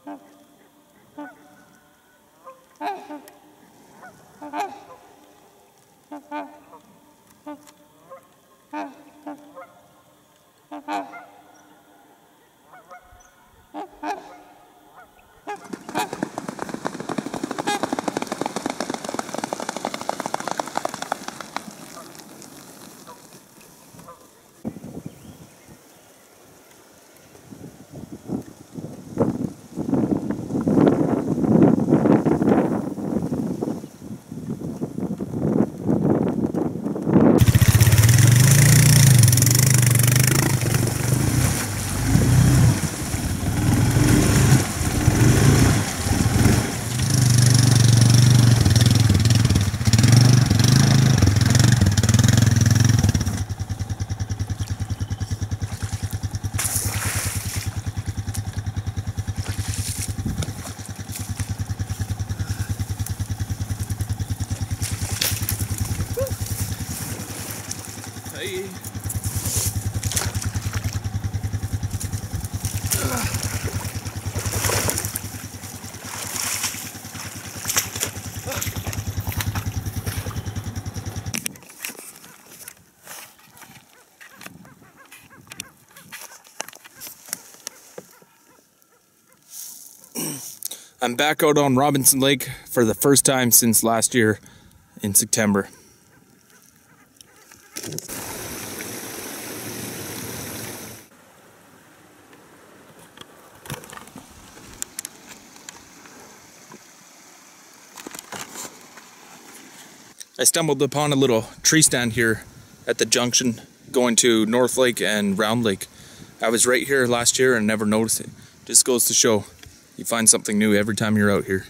Hey. I'm back out on Robinson Lake for the first time since last year in September. I stumbled upon a little tree stand here at the junction going to North Lake and Round Lake. I was right here last year and never noticed it. Just goes to show you find something new every time you're out here.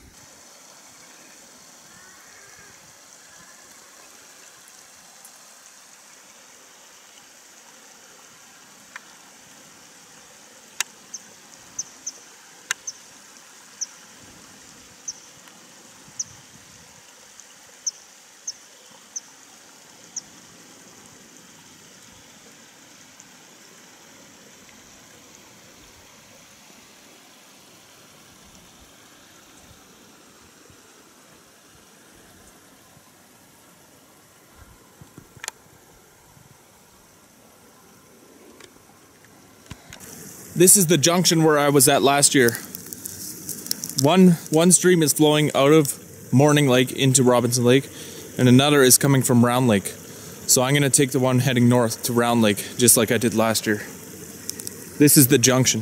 This is the junction where I was at last year. One stream is flowing out of Morning Lake into Robinson Lake, and another is coming from Round Lake. So I'm gonna take the one heading north to Round Lake, just like I did last year. This is the junction.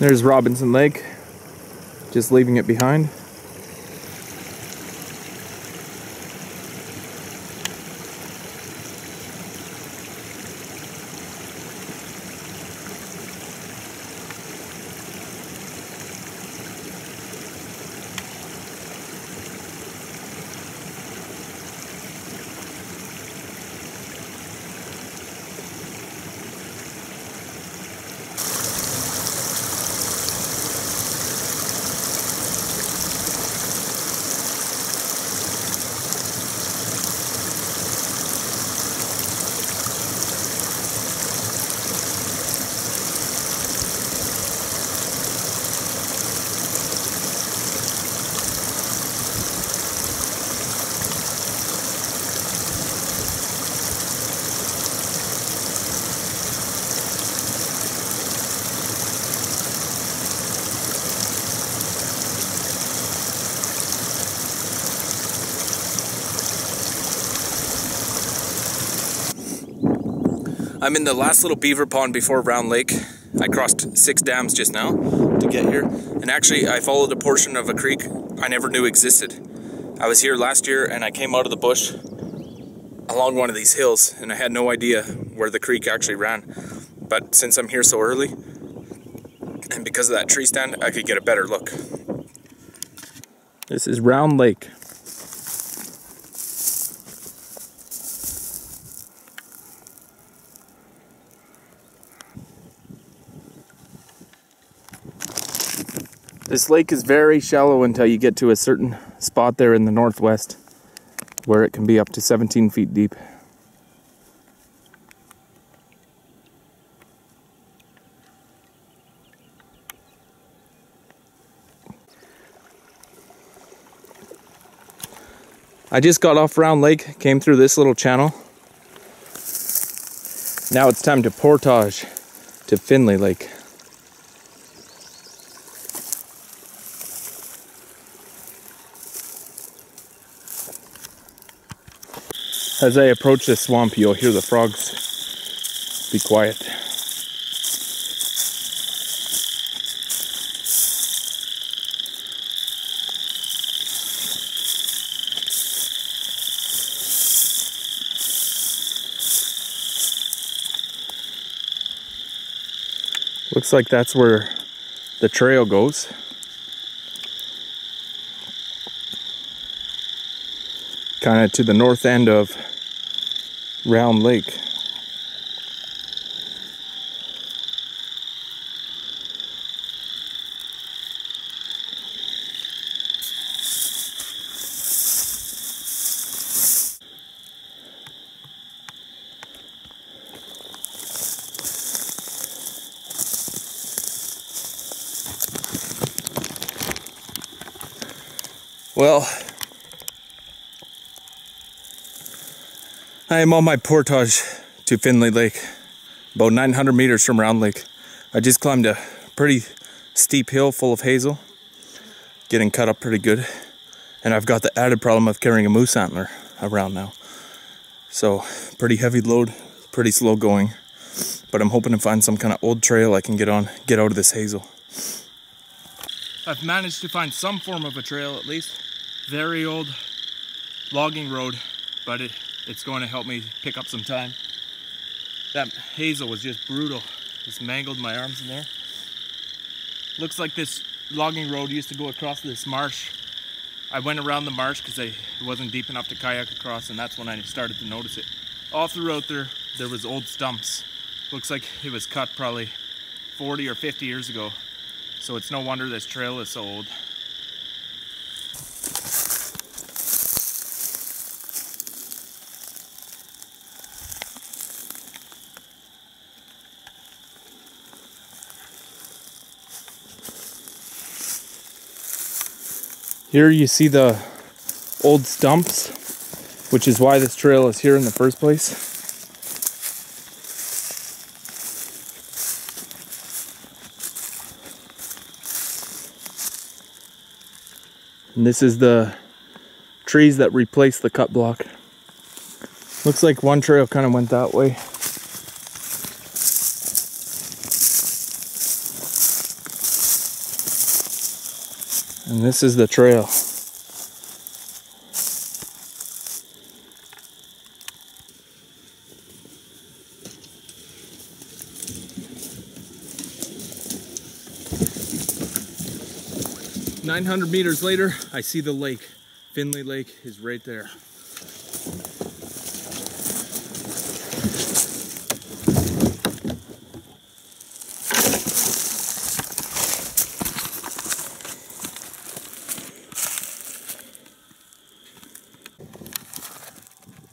There's Robinson Lake, just leaving it behind. I'm in the last little beaver pond before Round Lake. I crossed 6 dams just now to get here. And actually, I followed a portion of a creek I never knew existed. I was here last year and I came out of the bush along one of these hills and I had no idea where the creek actually ran. But since I'm here so early, and because of that tree stand, I could get a better look. This is Round Lake. This lake is very shallow until you get to a certain spot there in the northwest where it can be up to 17 feet deep. I just got off Round Lake, came through this little channel. Now it's time to portage to Finley Lake. As I approach this swamp, you'll hear the frogs. Be quiet. Looks like that's where the trail goes. Kind of to the north end of Round Lake. Well, I am on my portage to Finley Lake, about 900 meters from Round Lake. I just climbed a pretty steep hill full of hazel, getting cut up pretty good. And I've got the added problem of carrying a moose antler around now. So, pretty heavy load, pretty slow going. But I'm hoping to find some kind of old trail I can get on, get out of this hazel. I've managed to find some form of a trail at least. Very old logging road, but it's going to help me pick up some time. That hazel was just brutal. Just mangled my arms in there. Looks like this logging road used to go across this marsh. I went around the marsh because it wasn't deep enough to kayak across, and that's when I started to notice it. All throughout there was old stumps. Looks like it was cut probably 40 or 50 years ago. So it's no wonder this trail is so old. Here you see the old stumps, which is why this trail is here in the first place. And this is the trees that replaced the cut block. Looks like one trail kind of went that way. And this is the trail. "900 meters later, I see the lake. Finley Lake is right there.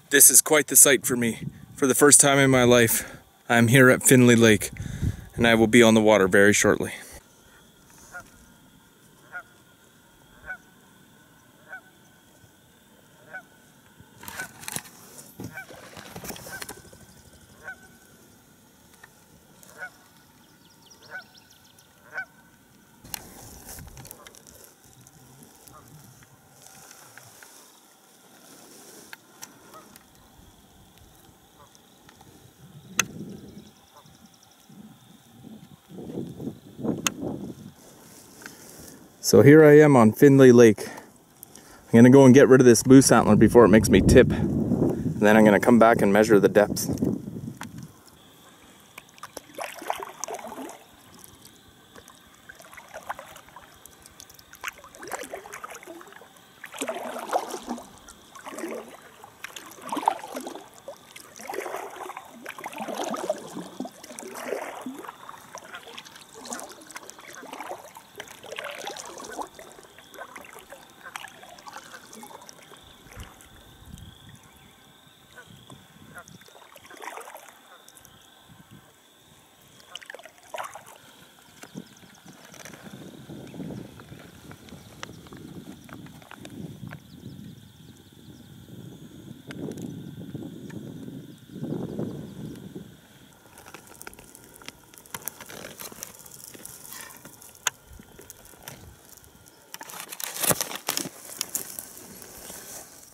This is quite the sight for me. For the first time in my life, I am here at Finley Lake, and I will be on the water very shortly. So here I am on Finley Lake. I'm gonna go and get rid of this moose antler before it makes me tip. And then I'm gonna come back and measure the depths.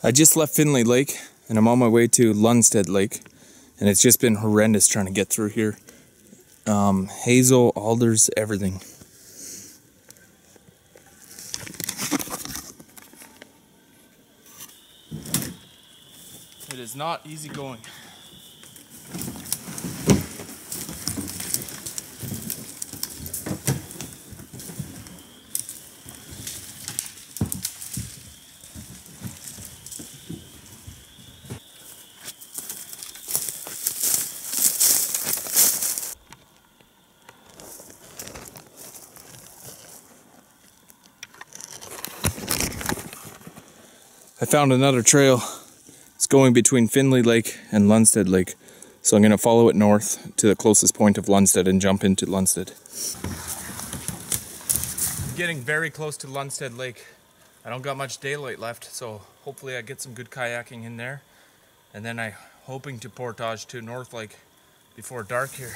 I just left Findlay Lake and I'm on my way to Lundstedt Lake, and it's just been horrendous trying to get through here. Hazel, alders, everything. It is not easy going. I found another trail. It's going between Findlay Lake and Lundstedt Lake. So I'm going to follow it north to the closest point of Lundstedt and jump into Lundstedt. I'm getting very close to Lundstedt Lake. I don't got much daylight left, so hopefully I get some good kayaking in there. And then I'm hoping to portage to North Lake before dark here.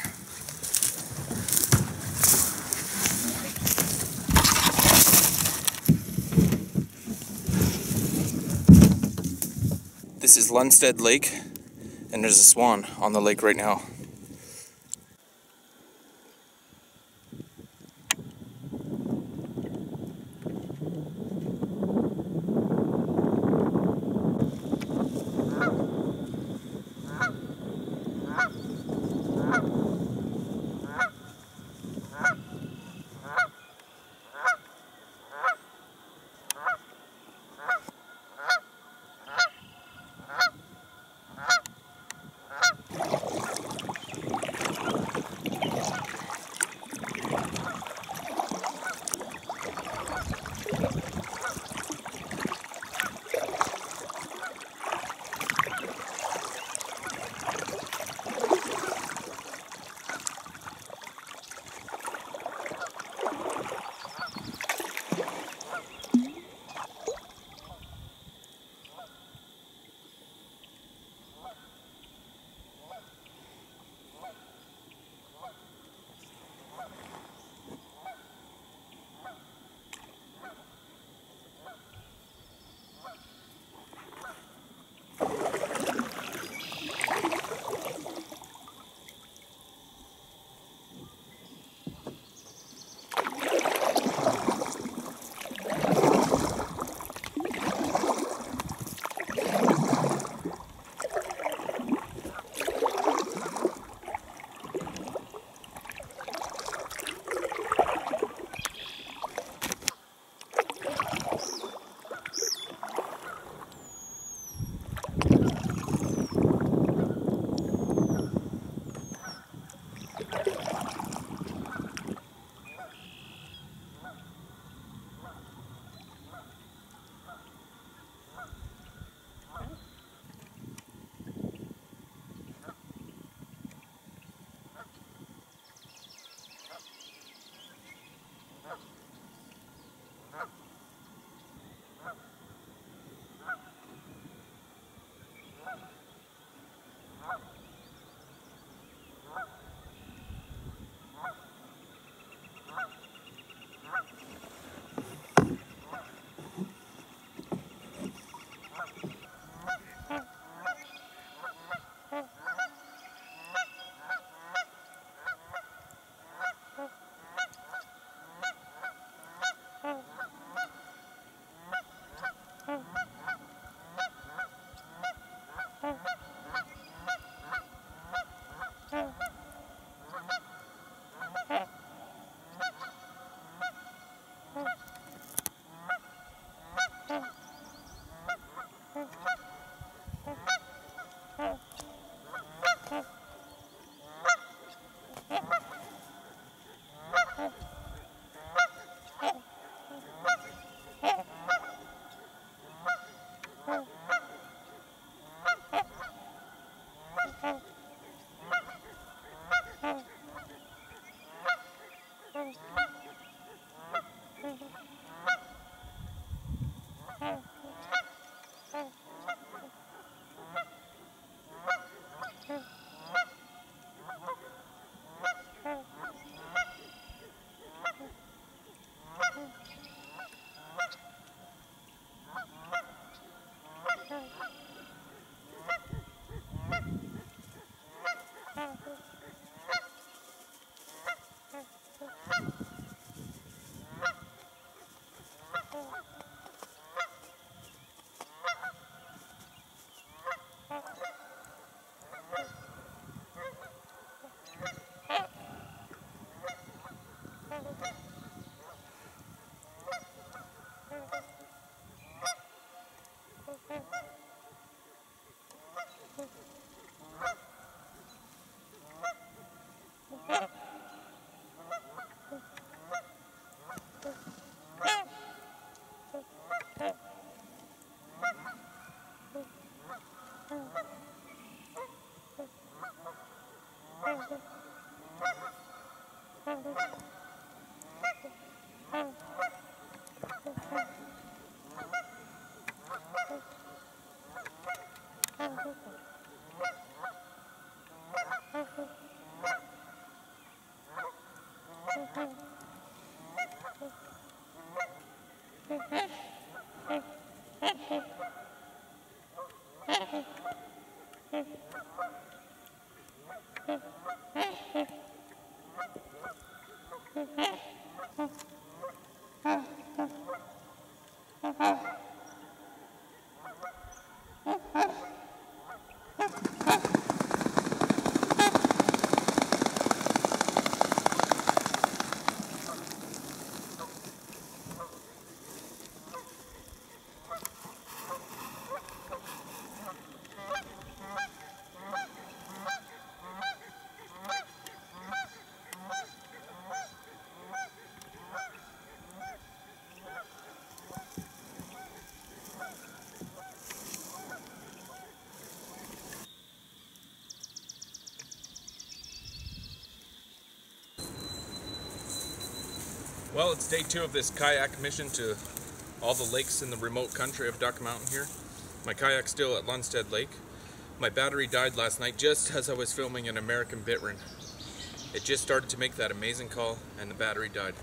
This is Lundstedt Lake, and there's a swan on the lake right now. Well, it's day 2 of this kayak mission to all the lakes in the remote country of Duck Mountain here. My kayak's still at Lundstedt Lake. My battery died last night just as I was filming an American bittern. It just started to make that amazing call and the battery died.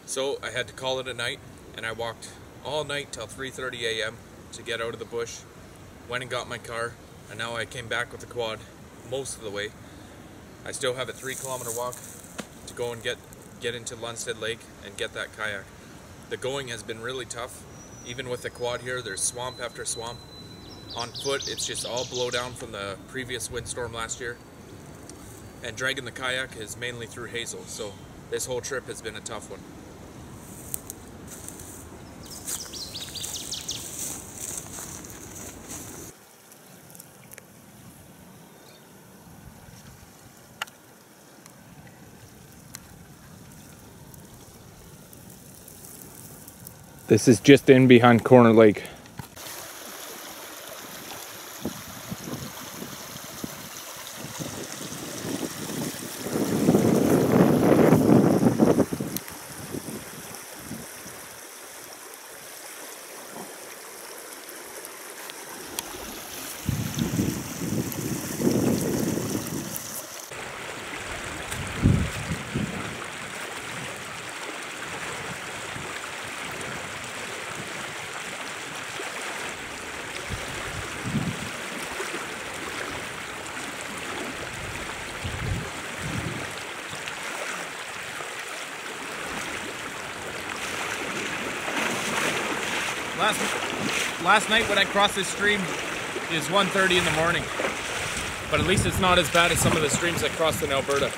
So I had to call it a night, and I walked all night till 3:30 a.m. to get out of the bush. Went and got my car, and now I came back with the quad most of the way. I still have a 3-kilometer walk to go and get into Lundstedt Lake and get that kayak. The going has been really tough. Even with the quad here, there's swamp after swamp. On foot, it's just all blow down from the previous windstorm last year. And dragging the kayak is mainly through hazel, so this whole trip has been a tough one. This is just in behind Corner Lake. Last night when I crossed this stream is 1:30 in the morning, but at least it's not as bad as some of the streams I crossed in Alberta.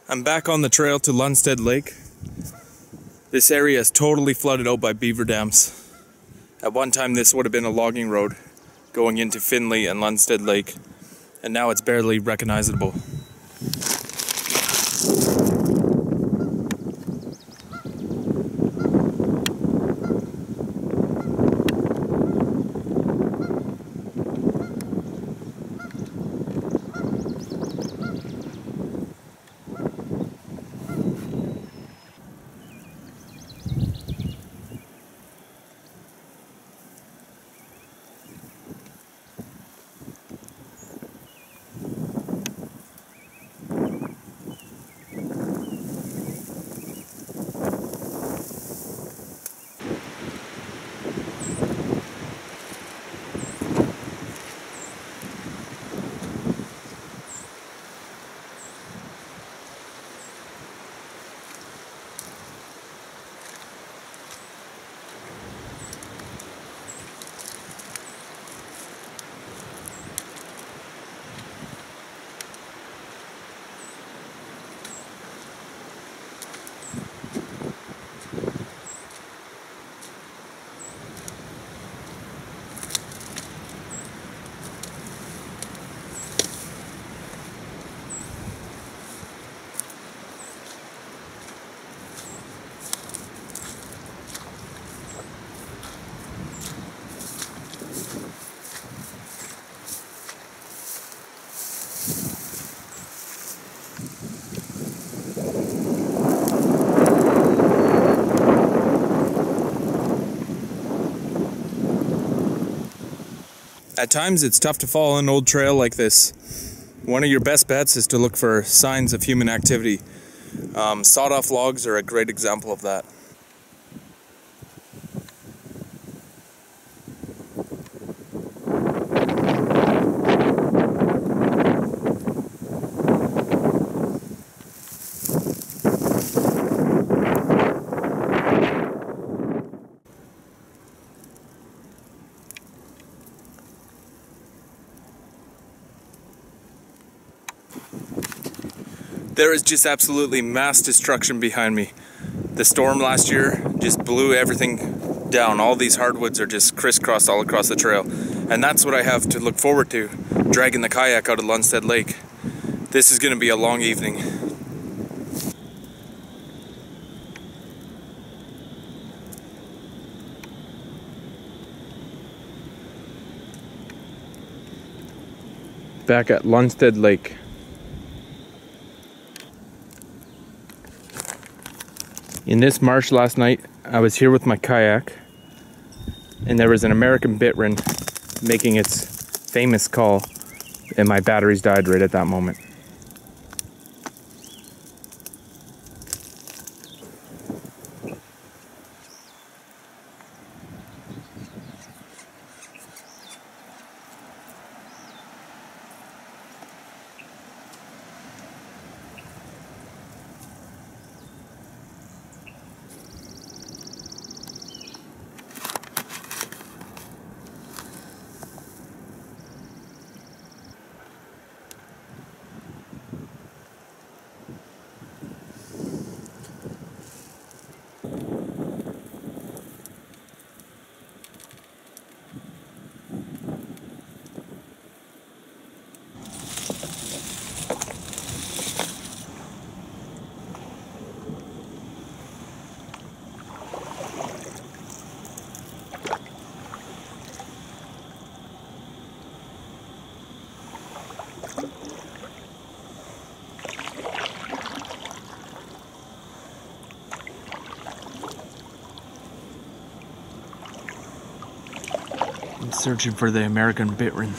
I'm back on the trail to Lundstedt Lake. This area is totally flooded out by beaver dams. At one time this would have been a logging road going into Finley and Lundstedt Lake, and now it's barely recognizable. At times it's tough to follow an old trail like this. One of your best bets is to look for signs of human activity. Sawed-off logs are a great example of that. There is just absolutely mass destruction behind me. The storm last year just blew everything down. All these hardwoods are just crisscrossed all across the trail. And that's what I have to look forward to, dragging the kayak out of Lunstead Lake. This is going to be a long evening. Back at Lunstead Lake. In this marsh last night, I was here with my kayak, and there was an American bitwren making its famous call, and my batteries died right at that moment. I'm searching for the American bitwren.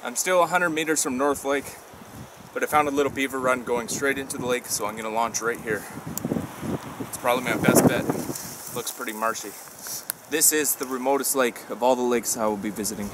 I'm still 100 meters from North Lake, but I found a little beaver run going straight into the lake, so I'm gonna launch right here. It's probably my best bet. Looks pretty marshy. This is the remotest lake of all the lakes I will be visiting.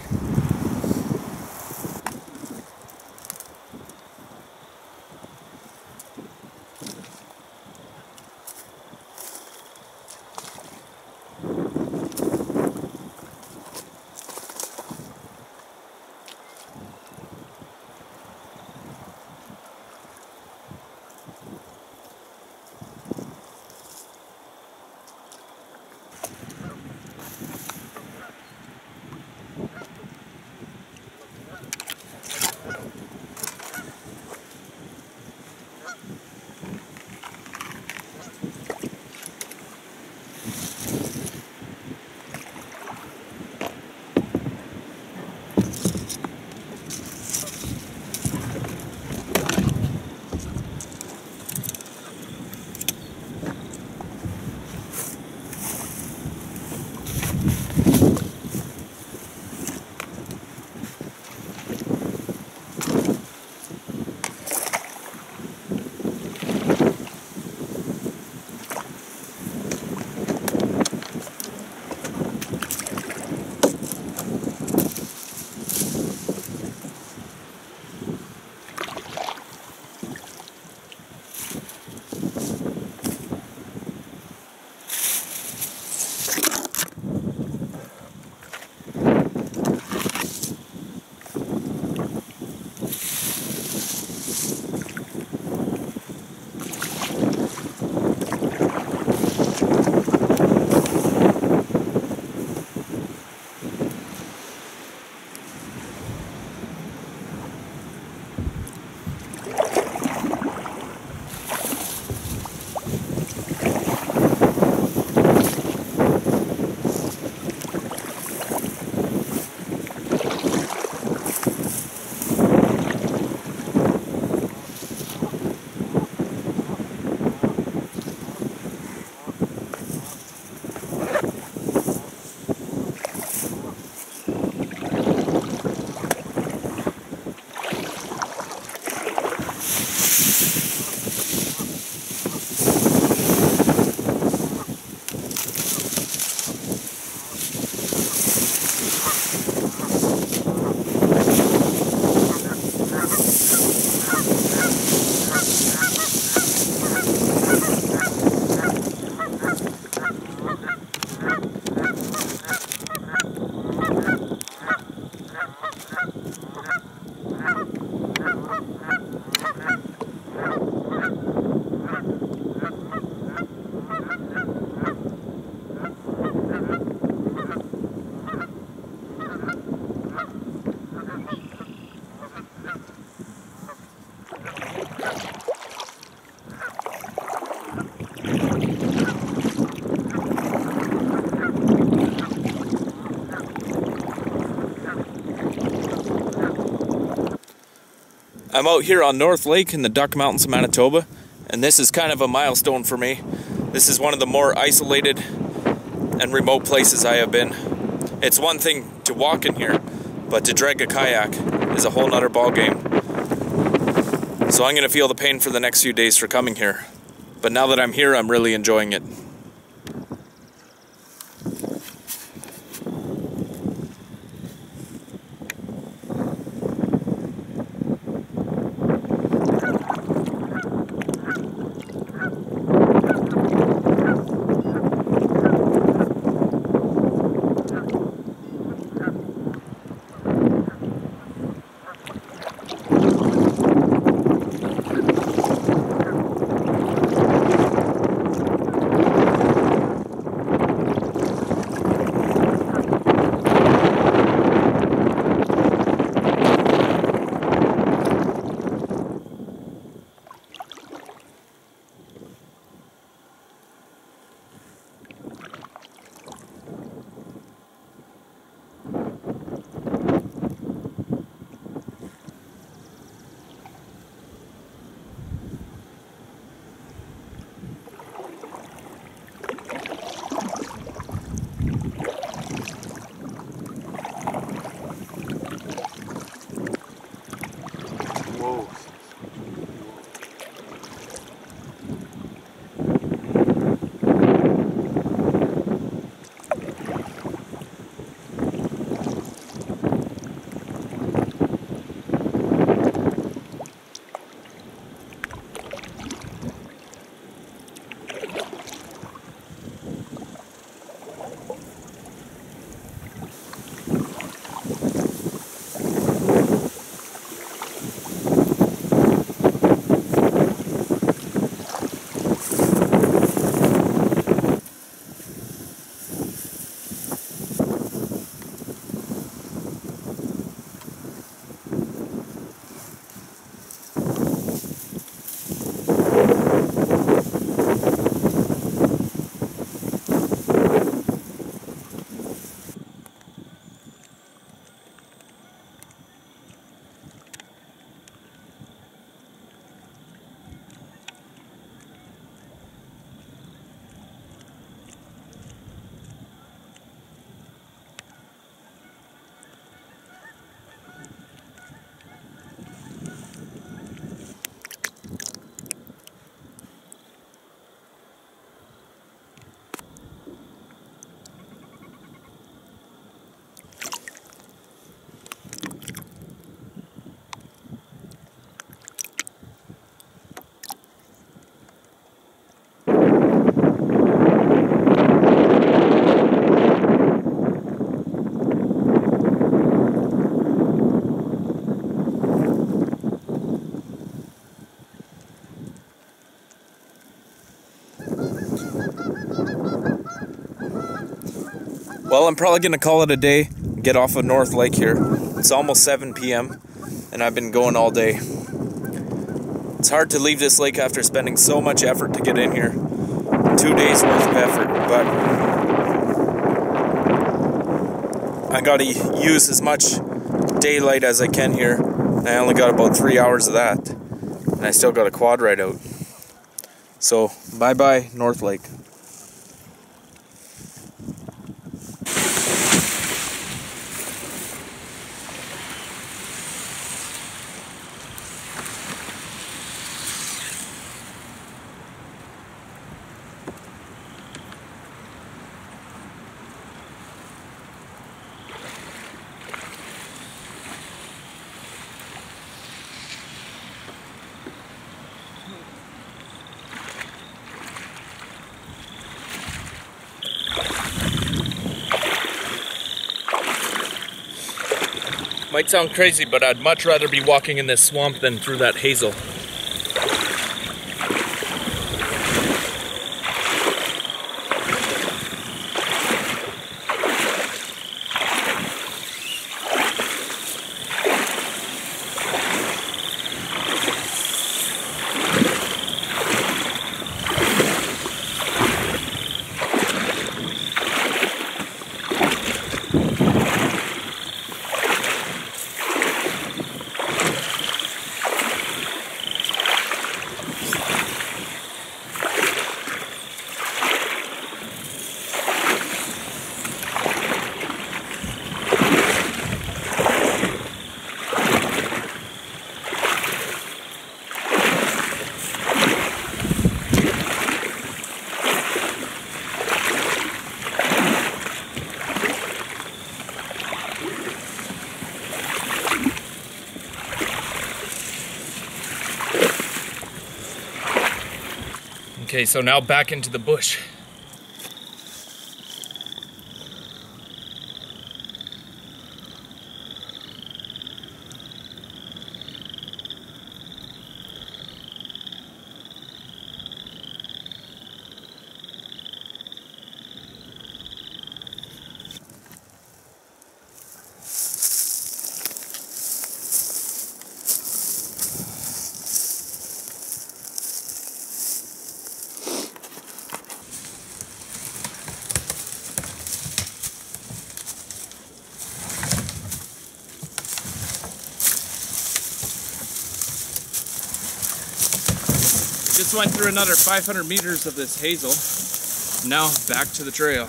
I'm out here on North Lake in the Duck Mountains of Manitoba, and this is kind of a milestone for me. This is one of the more isolated and remote places I have been. It's one thing to walk in here, but to drag a kayak is a whole nother ball game. So I'm going to feel the pain for the next few days for coming here. But now that I'm here, I'm really enjoying it. Well, I'm probably going to call it a day, get off of North Lake here. It's almost 7 p.m. and I've been going all day. It's hard to leave this lake after spending so much effort to get in here. 2 days worth of effort, but I got to use as much daylight as I can here. I only got about 3 hours of that, and I still got a quad ride out. So, bye-bye, North Lake. Might sound crazy, but I'd much rather be walking in this swamp than through that hazel. Okay, so now back into the bush. Just went through another 500 meters of this hazel. Now back to the trail.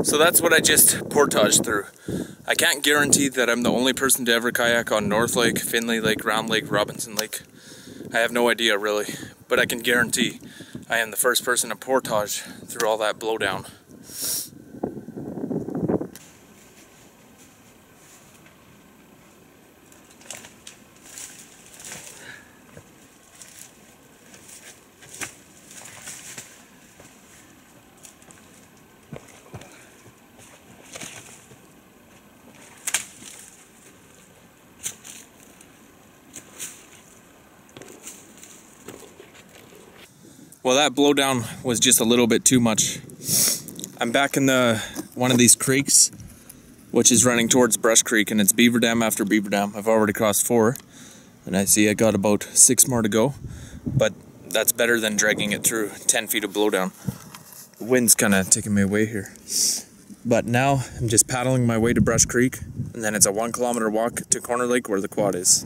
So that's what I just portaged through. I can't guarantee that I'm the only person to ever kayak on North Lake, Finley Lake, Round Lake, Robinson Lake. I have no idea really, but I can guarantee I am the first person to portage through all that blowdown. Well, that blowdown was just a little bit too much. I'm back in one of these creeks, which is running towards Brush Creek, and it's beaver dam after beaver dam. I've already crossed 4, and I see I got about 6 more to go, but that's better than dragging it through 10 feet of blowdown. The wind's kind of taking me away here. But now I'm just paddling my way to Brush Creek, and then it's a 1 kilometer walk to Corner Lake where the quad is.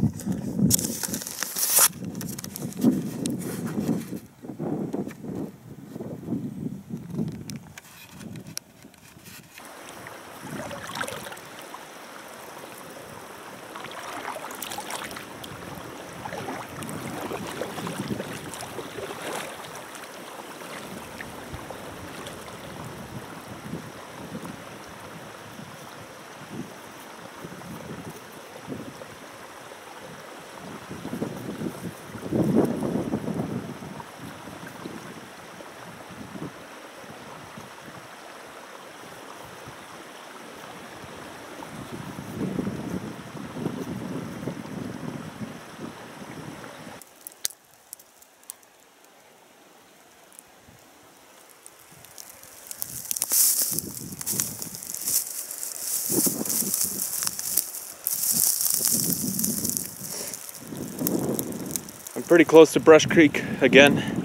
I'm pretty close to Brush Creek again.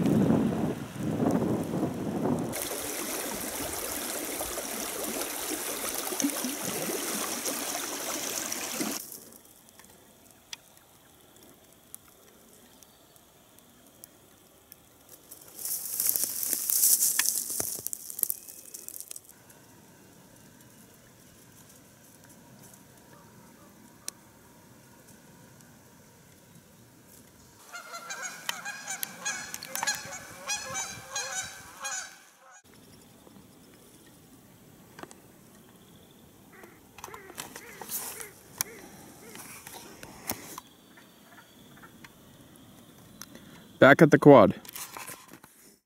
Back at the quad.